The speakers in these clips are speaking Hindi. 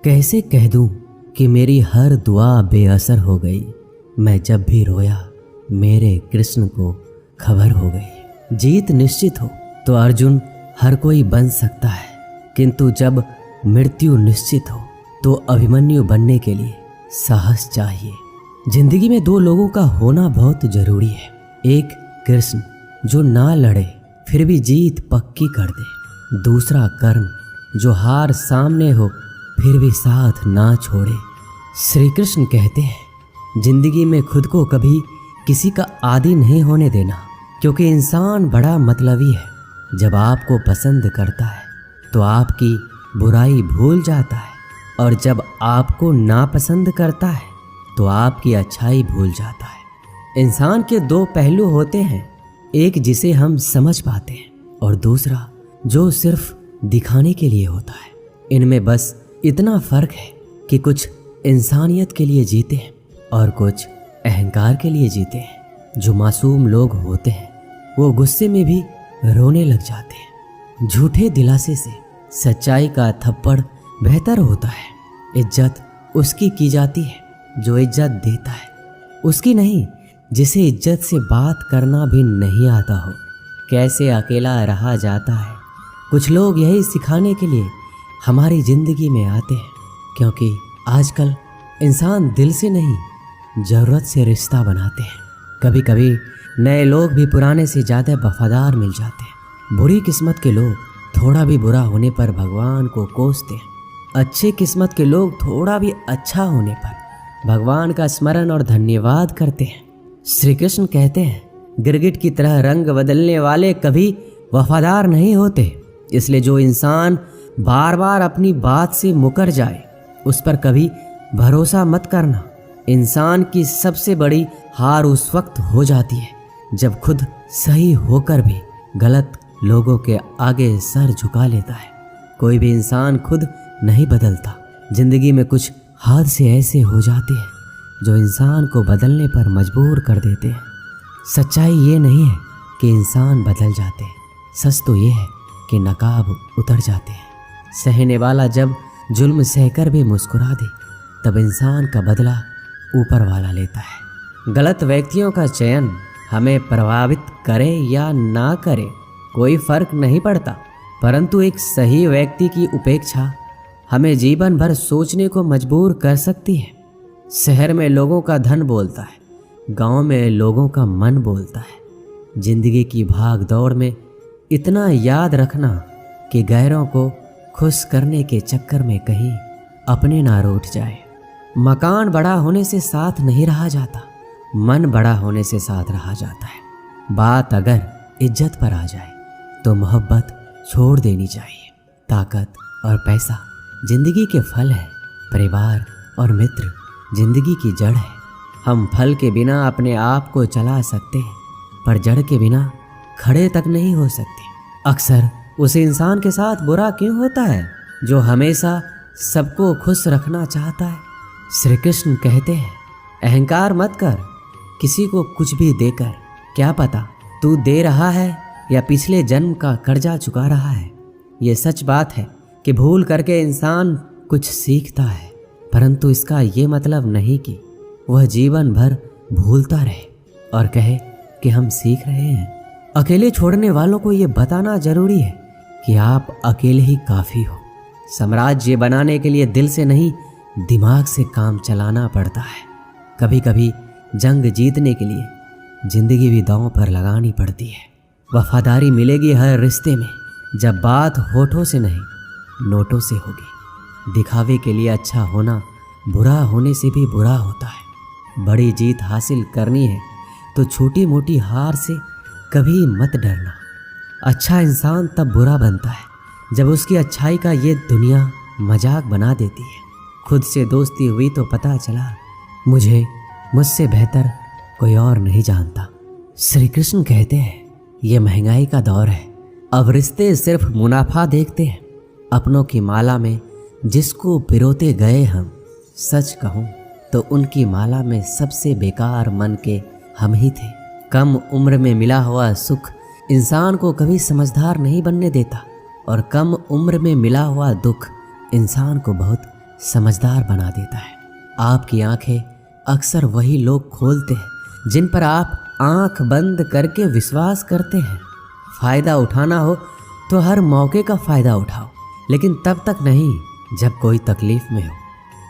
कैसे कह दूं कि मेरी हर दुआ बेअसर हो गई। मैं जब भी रोया मेरे कृष्ण को खबर हो गई। जीत निश्चित हो तो अर्जुन हर कोई बन सकता है, किंतु जब मृत्यु निश्चित हो तो अभिमन्यु बनने के लिए साहस चाहिए। जिंदगी में दो लोगों का होना बहुत जरूरी है। एक कृष्ण जो ना लड़े फिर भी जीत पक्की कर दे, दूसरा कर्ण जो हार सामने हो फिर भी साथ ना छोड़े। श्री कृष्ण कहते हैं जिंदगी में खुद को कभी किसी का आदी नहीं होने देना, क्योंकि इंसान बड़ा मतलबी है। जब आपको पसंद करता है तो आपकी बुराई भूल जाता है, और जब आपको नापसंद करता है तो आपकी अच्छाई भूल जाता है। इंसान के दो पहलू होते हैं, एक जिसे हम समझ पाते हैं और दूसरा जो सिर्फ दिखाने के लिए होता है। इनमें बस इतना फर्क है कि कुछ इंसानियत के लिए जीते हैं और कुछ अहंकार के लिए जीते हैं। जो मासूम लोग होते हैं वो गुस्से में भी रोने लग जाते हैं। झूठे दिलासे से सच्चाई का थप्पड़ बेहतर होता है। इज्जत उसकी की जाती है जो इज्जत देता है, उसकी नहीं जिसे इज्जत से बात करना भी नहीं आता हो। कैसे अकेला रहा जाता है। कुछ लोग यही सिखाने के लिए हमारी ज़िंदगी में आते हैं, क्योंकि आजकल इंसान दिल से नहीं ज़रूरत से रिश्ता बनाते हैं। कभी कभी नए लोग भी पुराने से ज़्यादा वफादार मिल जाते हैं। बुरी किस्मत के लोग थोड़ा भी बुरा होने पर भगवान को कोसते हैं। अच्छी किस्मत के लोग थोड़ा भी अच्छा होने पर भगवान का स्मरण और धन्यवाद करते हैं। श्री कृष्ण कहते हैं गिरगिट की तरह रंग बदलने वाले कभी वफादार नहीं होते। इसलिए जो इंसान बार बार अपनी बात से मुकर जाए उस पर कभी भरोसा मत करना। इंसान की सबसे बड़ी हार उस वक्त हो जाती है जब खुद सही होकर भी गलत लोगों के आगे सर झुका लेता है। कोई भी इंसान खुद नहीं बदलता। जिंदगी में कुछ हादसे ऐसे हो जाते हैं जो इंसान को बदलने पर मजबूर कर देते हैं। सच्चाई ये नहीं है कि इंसान बदल जाते हैं, सच तो ये है कि नकाब उतर जाते हैं। सहने वाला जब जुल्म सहकर भी मुस्कुरा दे तब इंसान का बदला ऊपर वाला लेता है। गलत व्यक्तियों का चयन हमें प्रभावित करे या ना करे कोई फर्क नहीं पड़ता, परंतु एक सही व्यक्ति की उपेक्षा हमें जीवन भर सोचने को मजबूर कर सकती है। शहर में लोगों का धन बोलता है, गांव में लोगों का मन बोलता है। जिंदगी की भाग दौड़ में इतना याद रखना कि गैरों को खुश करने के चक्कर में कहीं अपने ना रूठ जाए। मकान बड़ा होने से साथ नहीं रहा जाता, मन बड़ा होने से साथ रहा जाता है। बात अगर इज्जत पर आ जाए तो मोहब्बत छोड़ देनी चाहिए। ताकत और पैसा जिंदगी के फल है, परिवार और मित्र जिंदगी की जड़ है। हम फल के बिना अपने आप को चला सकते हैं, पर जड़ के बिना खड़े तक नहीं हो सकते। अक्सर उस इंसान के साथ बुरा क्यों होता है जो हमेशा सबको खुश रखना चाहता है। श्री कृष्ण कहते हैं अहंकार मत कर किसी को कुछ भी देकर, क्या पता तू दे रहा है या पिछले जन्म का कर्जा चुका रहा है। ये सच बात है कि भूल करके इंसान कुछ सीखता है, परंतु इसका ये मतलब नहीं कि वह जीवन भर भूलता रहे और कहे कि हम सीख रहे हैं। अकेले छोड़ने वालों को ये बताना जरूरी है कि आप अकेले ही काफ़ी हो। साम्राज्य बनाने के लिए दिल से नहीं दिमाग से काम चलाना पड़ता है। कभी कभी जंग जीतने के लिए जिंदगी भी दांव पर लगानी पड़ती है। वफादारी मिलेगी हर रिश्ते में जब बात होठों से नहीं नोटों से होगी। दिखावे के लिए अच्छा होना बुरा होने से भी बुरा होता है। बड़ी जीत हासिल करनी है तो छोटी मोटी हार से कभी मत डरना। अच्छा इंसान तब बुरा बनता है जब उसकी अच्छाई का ये दुनिया मजाक बना देती है। खुद से दोस्ती हुई तो पता चला मुझसे बेहतर कोई और नहीं जानता। श्री कृष्ण कहते हैं ये महंगाई का दौर है, अब रिश्ते सिर्फ मुनाफा देखते हैं। अपनों की माला में जिसको पिरोते गए हम, सच कहूँ तो उनकी माला में सबसे बेकार मन के हम ही थे। कम उम्र में मिला हुआ सुख इंसान को कभी समझदार नहीं बनने देता, और कम उम्र में मिला हुआ दुख इंसान को बहुत समझदार बना देता है। आपकी आंखें अक्सर वही लोग खोलते हैं जिन पर आप आंख बंद करके विश्वास करते हैं। फ़ायदा उठाना हो तो हर मौके का फ़ायदा उठाओ, लेकिन तब तक नहीं जब कोई तकलीफ़ में हो।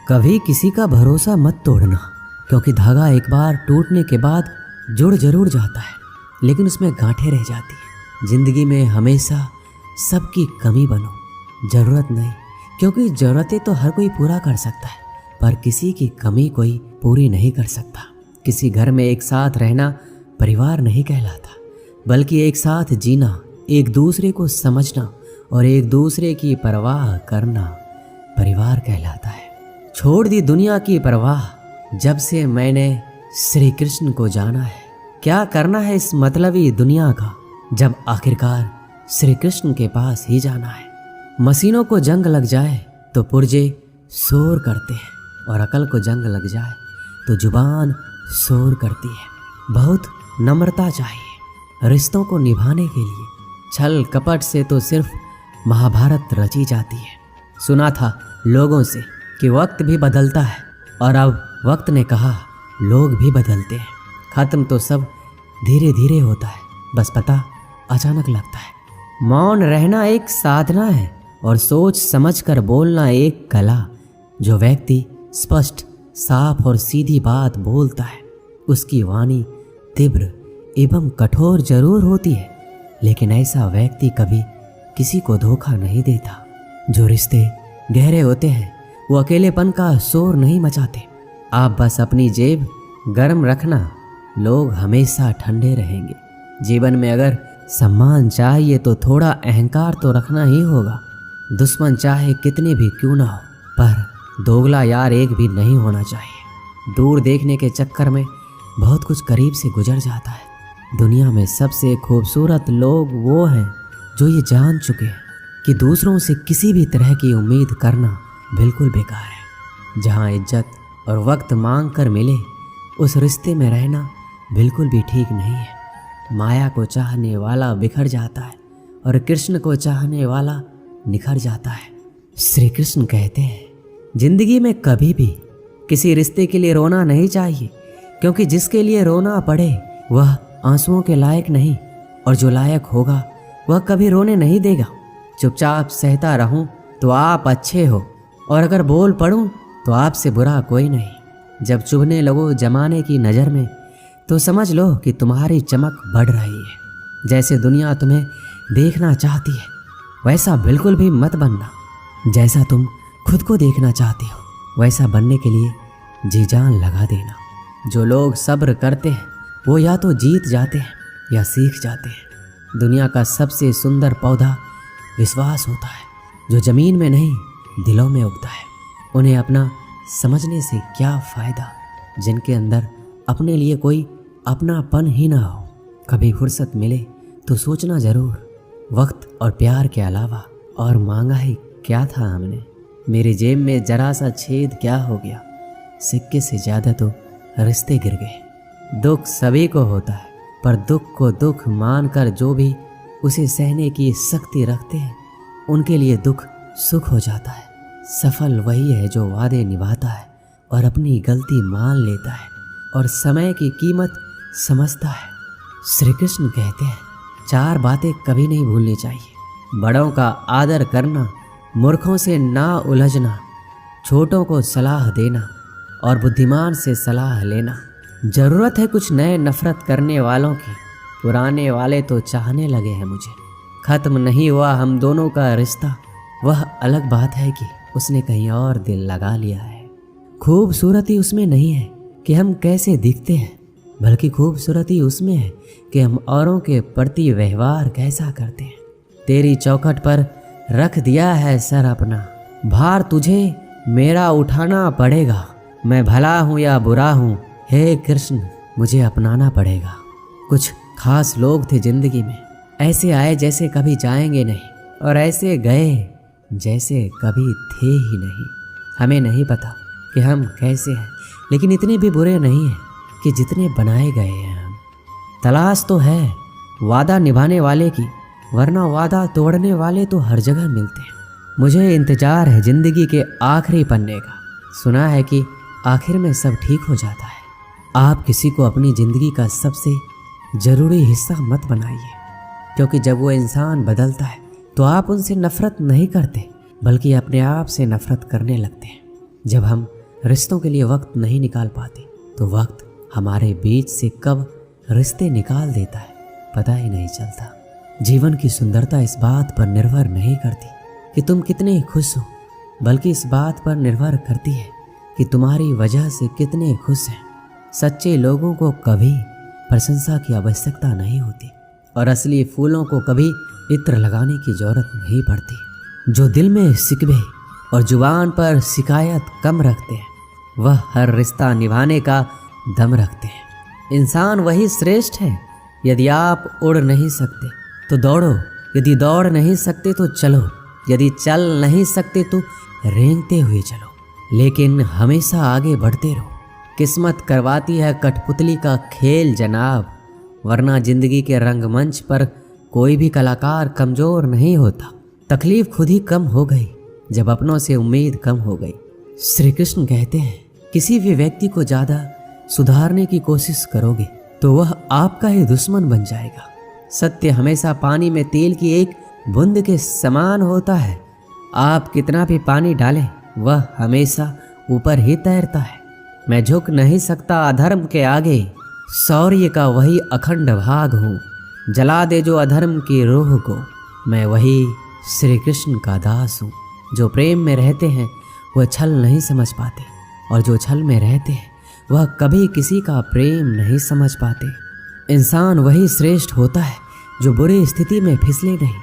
कभी किसी का भरोसा मत तोड़ना, क्योंकि धागा एक बार टूटने के बाद जुड़ जरूर जाता है, लेकिन उसमें गांठें रह जाती हैं। ज़िंदगी में हमेशा सबकी कमी बनो, ज़रूरत नहीं, क्योंकि ज़रूरतें तो हर कोई पूरा कर सकता है, पर किसी की कमी कोई पूरी नहीं कर सकता। किसी घर में एक साथ रहना परिवार नहीं कहलाता, बल्कि एक साथ जीना, एक दूसरे को समझना और एक दूसरे की परवाह करना परिवार कहलाता है। छोड़ दी दुनिया की परवाह जब से मैंने श्री कृष्ण को जाना है। क्या करना है इस मतलबी दुनिया का, जब आखिरकार श्री कृष्ण के पास ही जाना है। मशीनों को जंग लग जाए तो पुर्जे शोर करते हैं, और अकल को जंग लग जाए तो जुबान शोर करती है। बहुत नम्रता चाहिए रिश्तों को निभाने के लिए। छल कपट से तो सिर्फ महाभारत रची जाती है। सुना था लोगों से कि वक्त भी बदलता है, और अब वक्त ने कहा लोग भी बदलते हैं। ख़त्म तो सब धीरे धीरे होता है, बस पता अचानक लगता है। मौन रहना एक साधना है, और सोच समझकर बोलना एक कला। जो व्यक्ति स्पष्ट, साफ और सीधी बात बोलता है, उसकी वाणी तीव्र एवं कठोर जरूर होती है, लेकिन ऐसा व्यक्ति कभी किसी को धोखा नहीं देता। जो रिश्ते गहरे होते हैं वो अकेलेपन का शोर नहीं मचाते। आप बस अपनी जेब गर्म रखना, लोग हमेशा ठंडे रहेंगे। जीवन में अगर सम्मान चाहिए तो थोड़ा अहंकार तो रखना ही होगा। दुश्मन चाहे कितने भी क्यों ना हो, पर दोगला यार एक भी नहीं होना चाहिए। दूर देखने के चक्कर में बहुत कुछ करीब से गुजर जाता है। दुनिया में सबसे खूबसूरत लोग वो हैं जो ये जान चुके हैं कि दूसरों से किसी भी तरह की उम्मीद करना बिल्कुल बेकार है। जहाँ इज्जत और वक्त मांग कर मिले, उस रिश्ते में रहना बिल्कुल भी ठीक नहीं है। माया को चाहने वाला बिखर जाता है, और कृष्ण को चाहने वाला निखर जाता है। श्री कृष्ण कहते हैं, जिंदगी में कभी भी किसी रिश्ते के लिए रोना नहीं चाहिए, क्योंकि जिसके लिए रोना पड़े वह आंसुओं के लायक नहीं, और जो लायक होगा वह कभी रोने नहीं देगा। चुपचाप सहता रहूं तो आप अच्छे हो, और अगर बोल पड़ूं तो आपसे बुरा कोई नहीं। जब चुभने लगो जमाने की नज़र में तो समझ लो कि तुम्हारी चमक बढ़ रही है। जैसे दुनिया तुम्हें देखना चाहती है वैसा बिल्कुल भी मत बनना। जैसा तुम खुद को देखना चाहती हो वैसा बनने के लिए जी जान लगा देना। जो लोग सब्र करते हैं वो या तो जीत जाते हैं या सीख जाते हैं। दुनिया का सबसे सुंदर पौधा विश्वास होता है, जो ज़मीन में नहीं दिलों में उगता है। उन्हें अपना समझने से क्या फ़ायदा जिनके अंदर अपने लिए कोई अपनापन ही ना हो। कभी फुर्सत मिले तो सोचना ज़रूर, वक्त और प्यार के अलावा और मांगा ही क्या था हमने। मेरी जेब में जरा सा छेद क्या हो गया, सिक्के से ज़्यादा तो रिश्ते गिर गए। दुख सभी को होता है, पर दुख को दुख मानकर जो भी उसे सहने की शक्ति रखते हैं उनके लिए दुख सुख हो जाता है। सफल वही है जो वादे निभाता है और अपनी गलती मान लेता है और समय की कीमत समझता है। श्री कृष्ण कहते हैं, 4 बातें कभी नहीं भूलनी चाहिए। बड़ों का आदर करना, मूर्खों से ना उलझना, छोटों को सलाह देना और बुद्धिमान से सलाह लेना। ज़रूरत है कुछ नए नफरत करने वालों की, पुराने वाले तो चाहने लगे हैं मुझे। ख़त्म नहीं हुआ हम दोनों का रिश्ता, वह अलग बात है कि उसने कहीं और दिल लगा लिया है। खूबसूरती उसमें नहीं है कि हम कैसे दिखते हैं, बल्कि खूबसूरती उसमें है कि हम औरों के प्रति व्यवहार कैसा करते हैं। तेरी चौखट पर रख दिया है सर अपना, भार तुझे मेरा उठाना पड़ेगा। मैं भला हूँ या बुरा हूँ, हे कृष्ण मुझे अपनाना पड़ेगा। कुछ खास लोग थे जिंदगी में, ऐसे आए जैसे कभी जाएंगे नहीं, और ऐसे गए जैसे कभी थे ही नहीं। हमें नहीं पता कि हम कैसे हैं, लेकिन इतने भी बुरे नहीं हैं कि जितने बनाए गए हैं हम। तलाश तो है वादा निभाने वाले की, वरना वादा तोड़ने वाले तो हर जगह मिलते हैं। मुझे इंतजार है जिंदगी के आखिरी पन्ने का। सुना है कि आखिर में सब ठीक हो जाता है। आप किसी को अपनी ज़िंदगी का सबसे ज़रूरी हिस्सा मत बनाइए, क्योंकि जब वो इंसान बदलता है तो आप उनसे नफ़रत नहीं करते बल्कि अपने आप से नफ़रत करने लगते हैं। जब हम रिश्तों के लिए वक्त नहीं निकाल पाते तो वक्त हमारे बीच से कब रिश्ते निकाल देता है पता ही नहीं चलता। जीवन की सुंदरता इस बात पर निर्भर नहीं करती कि तुम कितने खुश हो, बल्कि इस बात पर निर्भर करती है कि तुम्हारी वजह से कितने खुश हैं। सच्चे लोगों को कभी प्रशंसा की आवश्यकता नहीं होती और असली फूलों को कभी इत्र लगाने की जरूरत नहीं पड़ती। जो दिल में शिकवे और जुबान पर शिकायत कम रखते हैं वह हर रिश्ता निभाने का दम रखते हैं। इंसान वही श्रेष्ठ है। यदि आप उड़ नहीं सकते तो दौड़ो, यदि दौड़ नहीं सकते तो चलो, यदि चल नहीं सकते तो रेंगते हुए चलो, लेकिन हमेशा आगे बढ़ते रहो। किस्मत करवाती है कठपुतली का खेल जनाब, वरना जिंदगी के रंगमंच पर कोई भी कलाकार कमजोर नहीं होता। तकलीफ खुद ही कम हो गई जब अपनों से उम्मीद कम हो गई। श्री कृष्ण कहते हैं किसी भी व्यक्ति को ज़्यादा सुधारने की कोशिश करोगे तो वह आपका ही दुश्मन बन जाएगा। सत्य हमेशा पानी में तेल की एक बूंद के समान होता है। आप कितना भी पानी डालें वह हमेशा ऊपर ही तैरता है। मैं झुक नहीं सकता अधर्म के आगे, शौर्य का वही अखंड भाग हूँ। जला दे जो अधर्म की रूह को, मैं वही श्री कृष्ण का दास हूँ। जो प्रेम में रहते हैं वह छल नहीं समझ पाते और जो छल में रहते हैं वह कभी किसी का प्रेम नहीं समझ पाते। इंसान वही श्रेष्ठ होता है जो बुरी स्थिति में फिसले नहीं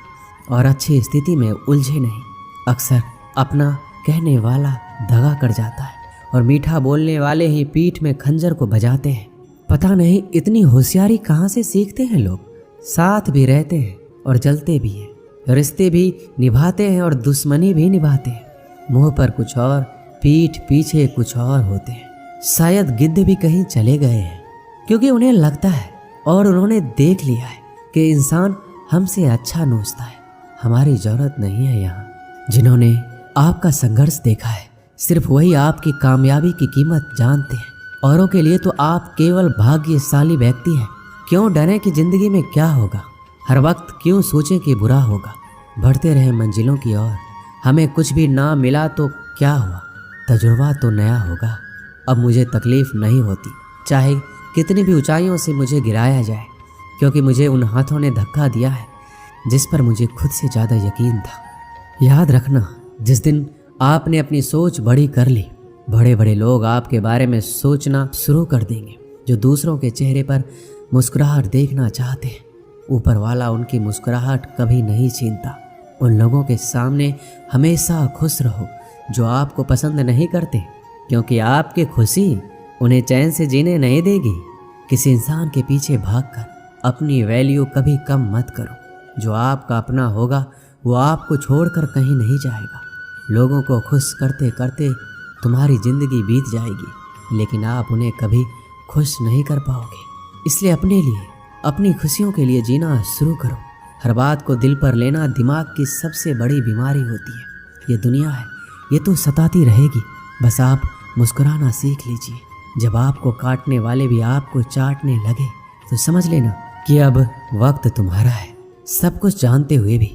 और अच्छी स्थिति में उलझे नहीं। अक्सर अपना कहने वाला दगा कर जाता है और मीठा बोलने वाले ही पीठ में खंजर को बजाते हैं। पता नहीं इतनी होशियारी कहाँ से सीखते हैं लोग। साथ भी रहते हैं और जलते भी हैं, रिश्ते भी निभाते हैं और दुश्मनी भी निभाते हैं। मुंह पर कुछ और, पीठ पीछे कुछ और होते हैं। शायद गिद्ध भी कहीं चले गए हैं, क्योंकि उन्हें लगता है और उन्होंने देख लिया है कि इंसान हमसे अच्छा नोचता है। हमारी जरूरत नहीं है यहाँ। जिन्होंने आपका संघर्ष देखा है सिर्फ वही आपकी कामयाबी की कीमत जानते हैं। औरों के लिए तो आप केवल भाग्यशाली व्यक्ति हैं। क्यों डरें कि जिंदगी में क्या होगा, हर वक्त क्यों सोचें कि बुरा होगा। बढ़ते रहे मंजिलों की ओर। हमें कुछ भी ना मिला तो क्या हुआ, तजुर्बा तो नया होगा। अब मुझे तकलीफ नहीं होती चाहे कितनी भी ऊंचाइयों से मुझे गिराया जाए, क्योंकि मुझे उन हाथों ने धक्का दिया है जिस पर मुझे खुद से ज़्यादा यकीन था। याद रखना, जिस दिन आपने अपनी सोच बड़ी कर ली, बड़े बड़े लोग आपके बारे में सोचना शुरू कर देंगे। जो दूसरों के चेहरे पर मुस्कुराहट देखना चाहते हैं, ऊपर वाला उनकी मुस्कुराहट कभी नहीं छीनता। उन लोगों के सामने हमेशा खुश रहो जो आपको पसंद नहीं करते, क्योंकि आपकी खुशी उन्हें चैन से जीने नहीं देगी। किसी इंसान के पीछे भागकर अपनी वैल्यू कभी कम मत करो। जो आपका अपना होगा वो आपको छोड़कर कहीं नहीं जाएगा। लोगों को खुश करते करते तुम्हारी ज़िंदगी बीत जाएगी, लेकिन आप उन्हें कभी खुश नहीं कर पाओगे। इसलिए अपने लिए, अपनी खुशियों के लिए जीना शुरू करो। हर बात को दिल पर लेना दिमाग की सबसे बड़ी बीमारी होती है। ये दुनिया है, ये तो सताती रहेगी, बस आप मुस्कुराना सीख लीजिए। जब आपको काटने वाले भी आपको चाटने लगे तो समझ लेना कि अब वक्त तुम्हारा है। सब कुछ जानते हुए भी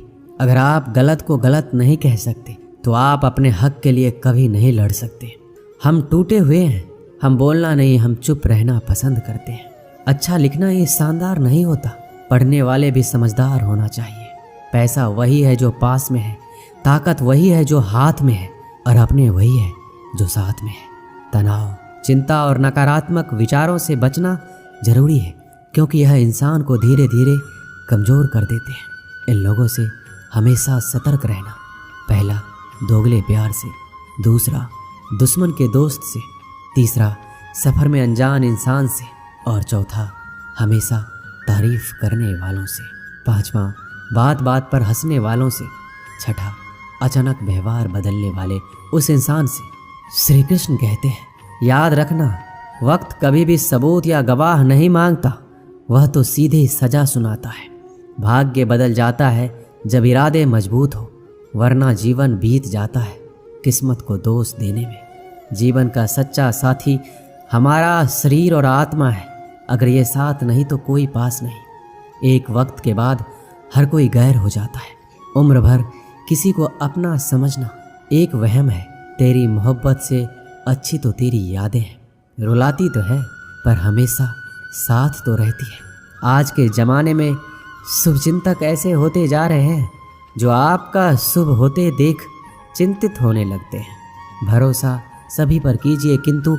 अगर आप गलत को गलत नहीं कह सकते तो आप अपने हक के लिए कभी नहीं लड़ सकते। हम टूटे हुए हैं, हम बोलना नहीं, हम चुप रहना पसंद करते हैं। अच्छा लिखना ये शानदार नहीं होता, पढ़ने वाले भी समझदार होना चाहिए। पैसा वही है जो पास में है, ताकत वही है जो हाथ में है, और अपने वही है जो साथ में है। तनाव, चिंता और नकारात्मक विचारों से बचना जरूरी है, क्योंकि यह इंसान को धीरे धीरे कमज़ोर कर देते हैं। इन लोगों से हमेशा सतर्क रहना। पहला, दोगले प्यार से। दूसरा, दुश्मन के दोस्त से। तीसरा, सफ़र में अनजान इंसान से। और चौथा, हमेशा तारीफ करने वालों से। पांचवा, बात बात पर हंसने वालों से। छठा, अचानक व्यवहार बदलने वाले उस इंसान से। श्री कृष्ण कहते हैं, याद रखना, वक्त कभी भी सबूत या गवाह नहीं मांगता, वह तो सीधे सजा सुनाता है। भाग्य बदल जाता है जब इरादे मजबूत हो वरना जीवन बीत जाता है किस्मत को दोष देने में। जीवन का सच्चा साथी हमारा शरीर और आत्मा है। अगर ये साथ नहीं तो कोई पास नहीं। एक वक्त के बाद हर कोई गैर हो जाता है। उम्र भर किसी को अपना समझना एक वहम है। तेरी मोहब्बत से अच्छी तो तेरी यादें हैं। रुलाती तो है पर हमेशा साथ तो रहती है। आज के ज़माने में शुभचिंतक ऐसे होते जा रहे हैं जो आपका शुभ होते देख चिंतित होने लगते हैं। भरोसा सभी पर कीजिए किंतु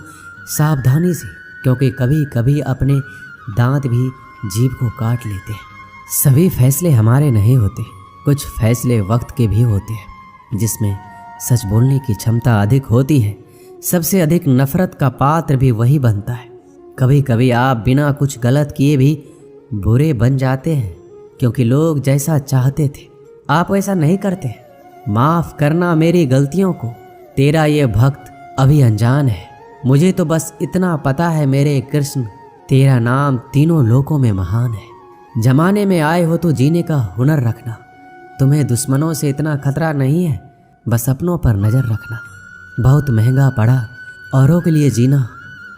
सावधानी से, क्योंकि कभी कभी अपने दांत भी जीभ को काट लेते हैं। सभी फैसले हमारे नहीं होते, कुछ फैसले वक्त के भी होते हैं जिसमें सच बोलने की क्षमता अधिक होती है। सबसे अधिक नफरत का पात्र भी वही बनता है। कभी कभी आप बिना कुछ गलत किए भी बुरे बन जाते हैं, क्योंकि लोग जैसा चाहते थे आप वैसा नहीं करते। माफ़ करना मेरी गलतियों को, तेरा ये भक्त अभी अनजान है। मुझे तो बस इतना पता है मेरे कृष्ण, तेरा नाम तीनों लोकों में महान है। जमाने में आए हो तो जीने का हुनर रखना। तुम्हें दुश्मनों से इतना खतरा नहीं है, बस अपनों पर नज़र रखना। बहुत महंगा पड़ा औरों के लिए जीना।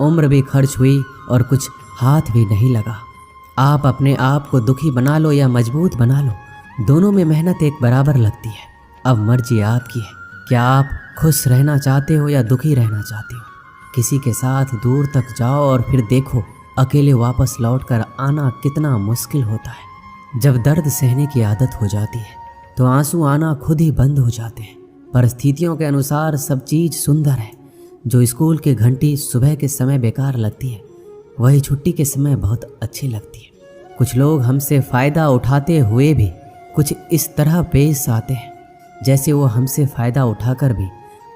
उम्र भी खर्च हुई और कुछ हाथ भी नहीं लगा। आप अपने आप को दुखी बना लो या मजबूत बना लो, दोनों में मेहनत एक बराबर लगती है। अब मर्जी आपकी है, क्या आप खुश रहना चाहते हो या दुखी रहना चाहते हो। किसी के साथ दूर तक जाओ और फिर देखो अकेले वापस लौटकर आना कितना मुश्किल होता है। जब दर्द सहने की आदत हो जाती है तो आंसू आना खुद ही बंद हो जाते हैं। परिस्थितियों के अनुसार सब चीज़ सुंदर है। जो स्कूल की घंटी सुबह के समय बेकार लगती है, वही छुट्टी के समय बहुत अच्छी लगती है। कुछ लोग हमसे फ़ायदा उठाते हुए भी कुछ इस तरह पेश आते हैं जैसे वो हमसे फ़ायदा उठाकर भी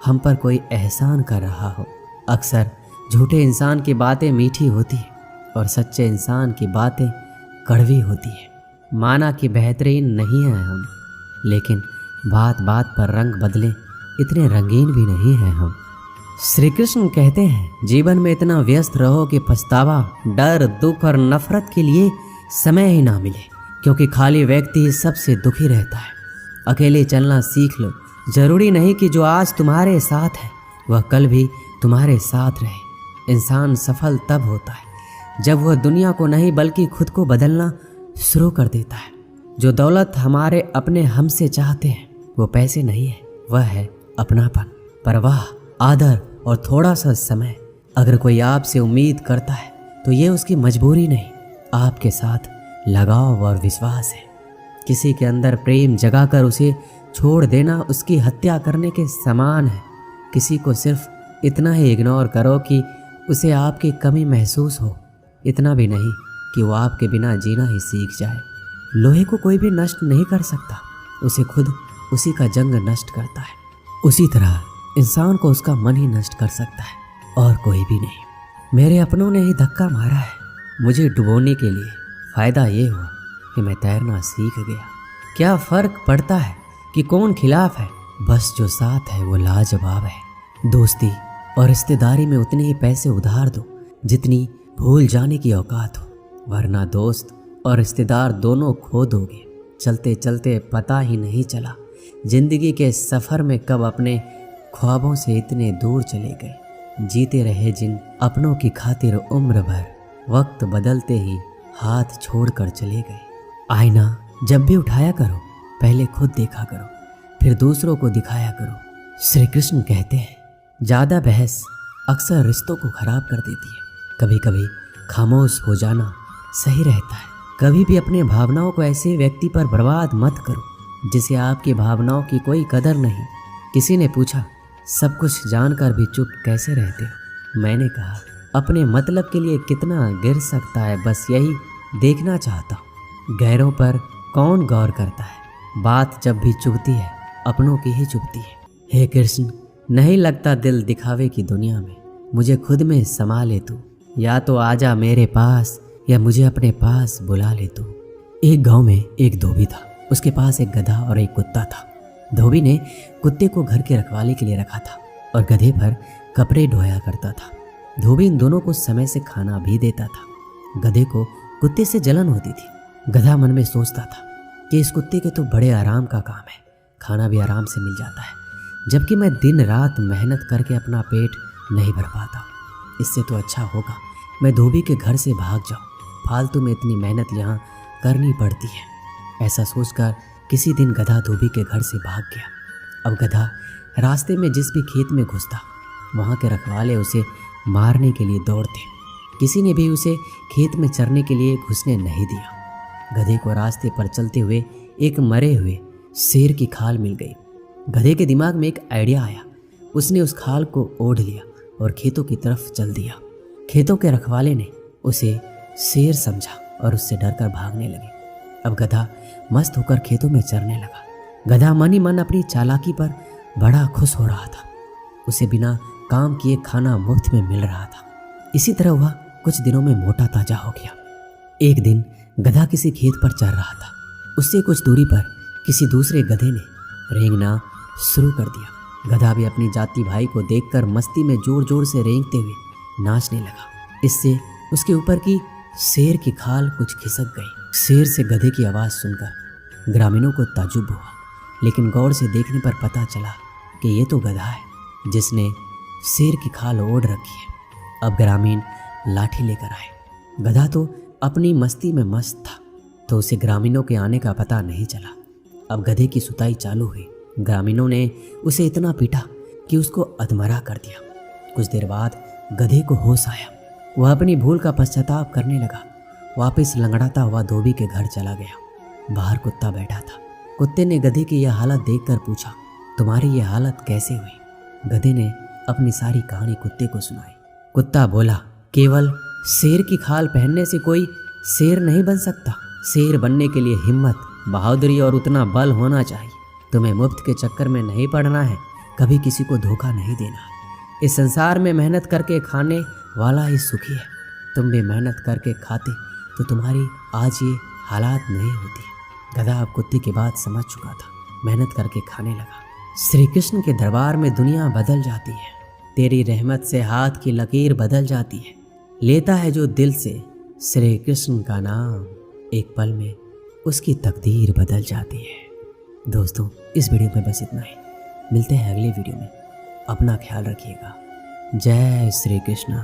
हम पर कोई एहसान कर रहा हो। अक्सर झूठे इंसान की बातें मीठी होती हैं और सच्चे इंसान की बातें कड़वी होती है। माना कि बेहतरीन नहीं हैं हम, लेकिन बात बात पर रंग बदले इतने रंगीन भी नहीं हैं हम। श्री कृष्ण कहते हैं जीवन में इतना व्यस्त रहो कि पछतावा, डर, दुख और नफरत के लिए समय ही ना मिले, क्योंकि खाली व्यक्ति ही सबसे दुखी रहता है। अकेले चलना सीख लो। जरूरी नहीं कि जो आज तुम्हारे साथ है वह कल भी तुम्हारे साथ रहे। इंसान सफल तब होता है जब वह दुनिया को नहीं बल्कि खुद को बदलना शुरू कर देता है। जो दौलत हमारे अपने हमसे चाहते हैं वो पैसे नहीं है, वह है अपनापन, परवाह, आदर और थोड़ा सा समय। अगर कोई आपसे उम्मीद करता है तो ये उसकी मजबूरी नहीं, आपके साथ लगाव और विश्वास है। किसी के अंदर प्रेम जगाकर उसे छोड़ देना उसकी हत्या करने के समान है। किसी को सिर्फ इतना ही इग्नोर करो कि उसे आपकी कमी महसूस हो, इतना भी नहीं कि वो आपके बिना जीना ही सीख जाए। लोहे को कोई भी नष्ट नहीं कर सकता, उसे खुद उसी का जंग नष्ट करता है। उसी तरह इंसान को उसका मन ही नष्ट कर सकता है और कोई भी नहीं। मेरे अपनों ने ही धक्का मारा है मुझे डुबोने के लिए। फ़ायदा ये हुआ कि मैं तैरना सीख गया। क्या फ़र्क पड़ता है कि कौन खिलाफ है, बस जो साथ है वो लाजवाब है। दोस्ती और रिश्तेदारी में उतने ही पैसे उधार दो जितनी भूल जाने की औकात हो, वरना दोस्त और रिश्तेदार दोनों खो दोगे। चलते चलते पता ही नहीं चला जिंदगी के सफ़र में कब अपने ख्वाबों से इतने दूर चले गए। जीते रहे जिन अपनों की खातिर उम्र भर, वक्त बदलते ही हाथ छोड़कर चले गए। आईना जब भी उठाया करो पहले खुद देखा करो, फिर दूसरों को दिखाया करो। श्री कृष्ण कहते हैं ज़्यादा बहस अक्सर रिश्तों को खराब कर देती है। कभी कभी खामोश हो जाना सही रहता है। कभी भी अपने भावनाओं को ऐसे व्यक्ति पर बर्बाद मत करो जिसे आपकी भावनाओं की कोई कदर नहीं। किसी ने पूछा सब कुछ जानकर भी चुप कैसे रहते हो। मैंने कहा अपने मतलब के लिए कितना गिर सकता है, बस यही देखना चाहता हूँ। गैरों पर कौन गौर करता है, बात जब भी चुभती है अपनों की ही चुभती है। हे कृष्ण, नहीं लगता दिल दिखावे की दुनिया में, मुझे खुद में समा ले तू। या तो आजा मेरे पास या मुझे अपने पास बुला ले तू। एक गांव में एक धोबी था। उसके पास एक गधा और एक कुत्ता था। धोबी ने कुत्ते को घर के रखवाली के लिए रखा था और गधे पर कपड़े ढोया करता था। धोबी इन दोनों को समय से खाना भी देता था। गधे को कुत्ते से जलन होती थी। गधा मन में सोचता था कि इस कुत्ते के तो बड़े आराम का काम है, खाना भी आराम से मिल जाता है, जबकि मैं दिन रात मेहनत करके अपना पेट नहीं भर पाता। इससे तो अच्छा होगा मैं धोबी के घर से भाग जाऊं, फालतू में इतनी मेहनत यहाँ करनी पड़ती है। ऐसा सोचकर किसी दिन गधा धोबी के घर से भाग गया। अब गधा रास्ते में जिस भी खेत में घुसता, वहाँ के रखवाले उसे मारने के लिए दौड़ते। किसी ने भी उसे खेत में चरने के लिए घुसने नहीं दिया। गधे को रास्ते पर चलते हुए एक मरे हुए शेर की खाल मिल गई। गधे के दिमाग में एक आइडिया आया। उसने उस खाल को ओढ़ लिया और खेतों की तरफ चल दिया। खेतों के रखवाले ने उसे शेर समझा और उससे डरकर भागने लगे। अब गधा मस्त होकर खेतों में चरने लगा। गधा मन ही मन अपनी चालाकी पर बड़ा खुश हो रहा था। उसे बिना काम किए खाना मुफ्त में मिल रहा था। इसी तरह वह कुछ दिनों में मोटा ताजा हो गया। एक दिन गधा किसी खेत पर चर रहा था। उससे कुछ दूरी पर किसी दूसरे गधे ने रेंगना शुरू कर दिया। गधा भी अपनी जाति भाई को देखकर मस्ती में जोर जोर से रेंगते हुए नाचने लगा। इससे उसके ऊपर की शेर की खाल कुछ खिसक गई। शेर से गधे की आवाज़ सुनकर ग्रामीणों को ताज्जुब हुआ, लेकिन गौर से देखने पर पता चला कि ये तो गधा है जिसने शेर की खाल ओढ़ रखी है। अब ग्रामीण लाठी लेकर आए। गधा तो अपनी मस्ती में मस्त था, तो उसे ग्रामीणों के आने का पता नहीं चला। अब गधे की सुताई चालू हुई। ग्रामीणों ने उसे इतना पीटा कि उसको अधमरा कर दिया। कुछ देर बाद गधे को होश आया। वह अपनी भूल का पश्चाताप करने लगा। वापस लंगड़ाता हुआ धोबी के घर चला गया। बाहर कुत्ता बैठा था। कुत्ते ने गधे की यह हालत देखकर पूछा, तुम्हारी यह हालत कैसे हुई? गधे ने अपनी सारी कहानी कुत्ते को सुनाई। कुत्ता बोला, केवल शेर की खाल पहनने से कोई शेर नहीं बन सकता। शेर बनने के लिए हिम्मत, बहादुरी और उतना बल होना चाहिए। तुम्हें मुफ्त के चक्कर में नहीं पड़ना है, कभी किसी को धोखा नहीं देना है। इस संसार में मेहनत करके खाने वाला ही सुखी है। तुम भी मेहनत करके खाते तो तुम्हारी आज ये हालात नहीं होती। गधा अब कुत्ते की बात समझ चुका था। मेहनत करके खाने लगा। श्री कृष्ण के दरबार में दुनिया बदल जाती है। तेरी रहमत से हाथ की लकीर बदल जाती है। लेता है जो दिल से श्री कृष्ण का नाम, एक पल में उसकी तकदीर बदल जाती है। दोस्तों, इस वीडियो में बस इतना ही। मिलते हैं अगले वीडियो में। अपना ख्याल रखिएगा। जय श्री कृष्ण।